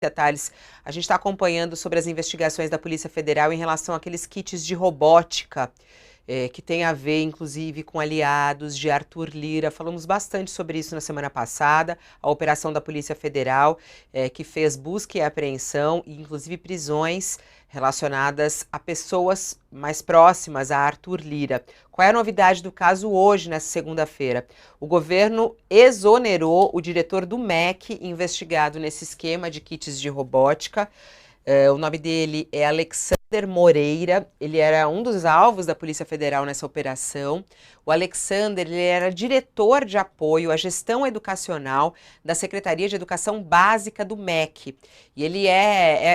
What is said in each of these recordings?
Thales. A gente está acompanhando sobre as investigações da Polícia Federal em relação àqueles kits de robótica, que tem a ver, inclusive, com aliados de Arthur Lira. Falamos bastante sobre isso na semana passada, a operação da Polícia Federal, que fez busca e apreensão, e inclusive prisões relacionadas a pessoas mais próximas a Arthur Lira. Qual é a novidade do caso hoje, nessa segunda-feira? O governo exonerou o diretor do MEC, investigado nesse esquema de kits de robótica. O nome dele é Alexander Moreira, ele era um dos alvos da Polícia Federal nessa operação. O Alexander, ele era diretor de apoio à gestão educacional da Secretaria de Educação Básica do MEC. E ele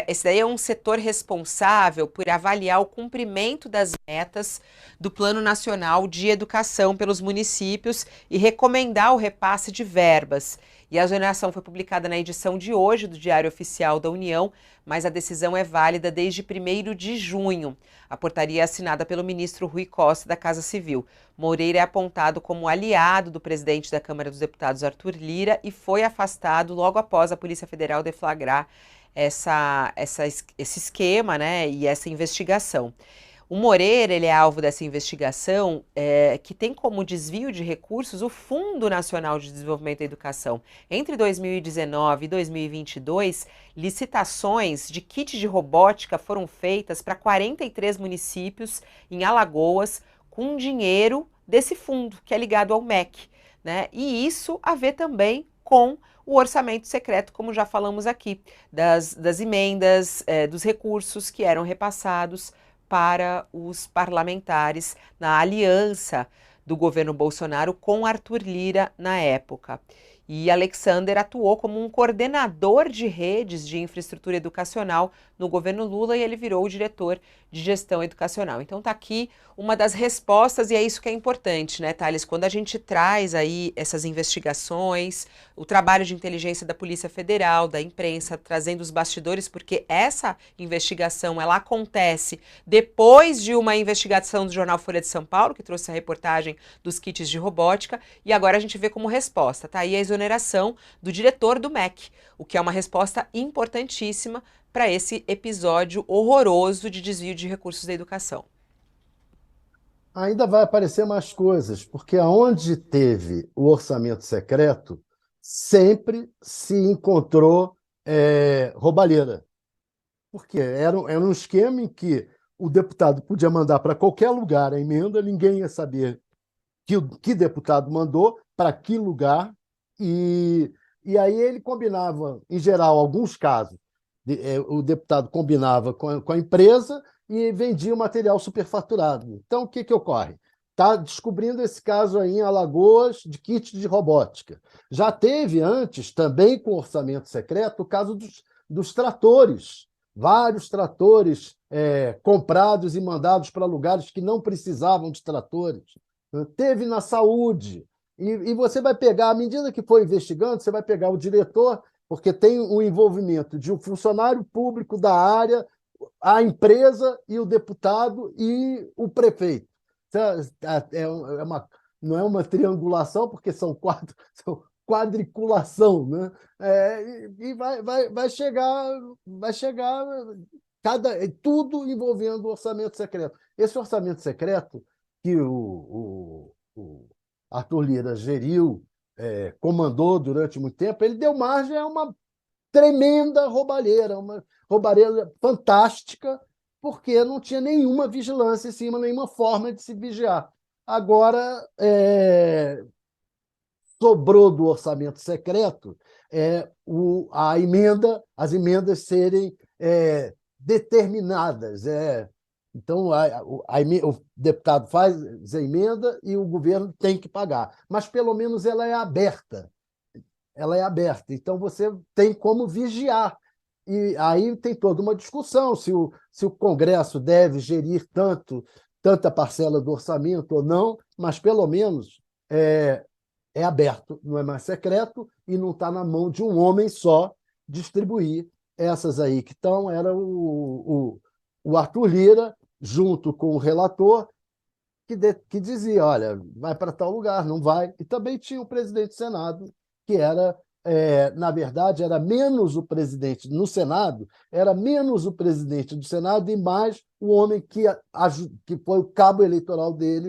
esse daí é um setor responsável por avaliar o cumprimento das metas do Plano Nacional de Educação pelos municípios e recomendar o repasse de verbas. E a exoneração foi publicada na edição de hoje do Diário Oficial da União, mas a decisão é válida desde 1º de junho. A portaria é assinada pelo ministro Rui Costa, da Casa Civil. Moreira é apontado como aliado do presidente da Câmara dos Deputados, Arthur Lira, e foi afastado logo após a Polícia Federal deflagrar esse esquema, né, e essa investigação. O Moreira, ele é alvo dessa investigação, que tem como desvio de recursos o Fundo Nacional de Desenvolvimento da Educação. Entre 2019 e 2022, licitações de kits de robótica foram feitas para 43 municípios em Alagoas, com dinheiro desse fundo, que é ligado ao MEC, né? E isso a ver também com o orçamento secreto, como já falamos aqui, das emendas, dos recursos que eram repassados para os parlamentares na aliança do governo Bolsonaro com Arthur Lira na época. E Alexander atuou como um coordenador de redes de infraestrutura educacional no governo Lula e ele virou o diretor de gestão educacional. Então tá aqui uma das respostas e é isso que é importante, né, Thales? Quando a gente traz aí essas investigações, o trabalho de inteligência da Polícia Federal, da imprensa, trazendo os bastidores, porque essa investigação, ela acontece depois de uma investigação do jornal Folha de São Paulo, que trouxe a reportagem dos kits de robótica, e agora a gente vê como resposta, tá aí a exoneração do diretor do MEC, o que é uma resposta importantíssima para esse episódio horroroso de desvio de recursos da educação. Ainda vai aparecer mais coisas, porque aonde teve o orçamento secreto, sempre se encontrou roubalheira. Porque era um esquema em que o deputado podia mandar para qualquer lugar a emenda, ninguém ia saber que deputado mandou, para que lugar, e aí ele combinava, em geral, alguns casos, o deputado combinava com a empresa e vendia o material superfaturado. Então, o que ocorre? Está descobrindo esse caso aí em Alagoas de kit de robótica. Já teve antes, também com orçamento secreto, o caso dos tratores. Vários tratores comprados e mandados para lugares que não precisavam de tratores. Teve na saúde. E você vai pegar, à medida que for investigando, você vai pegar o diretor, porque tem o envolvimento de um funcionário público da área, a empresa e o deputado e o prefeito. Não é uma triangulação, porque são quadriculação, né? E vai chegar tudo envolvendo o orçamento secreto. Esse orçamento secreto que o Arthur Lira geriu, comandou durante muito tempo, ele deu margem a uma tremenda roubalheira, uma roubalheira fantástica, porque não tinha nenhuma vigilância em cima, nenhuma forma de se vigiar. Agora, sobrou do orçamento secreto as emendas serem determinadas. Então, o deputado faz a emenda e o governo tem que pagar. Mas, pelo menos, ela é aberta. Ela é aberta. Então, você tem como vigiar. E aí tem toda uma discussão se o Congresso deve gerir tanta parcela do orçamento ou não, mas, pelo menos, é aberto, não é mais secreto e não está na mão de um homem só distribuir essas aí que estão. Era o Arthur Lira, junto com o relator, que dizia, olha, vai para tal lugar, não vai. E também tinha o presidente do Senado, que era na verdade, era menos o presidente no Senado, era menos o presidente do Senado e mais o homem que foi o cabo eleitoral dele,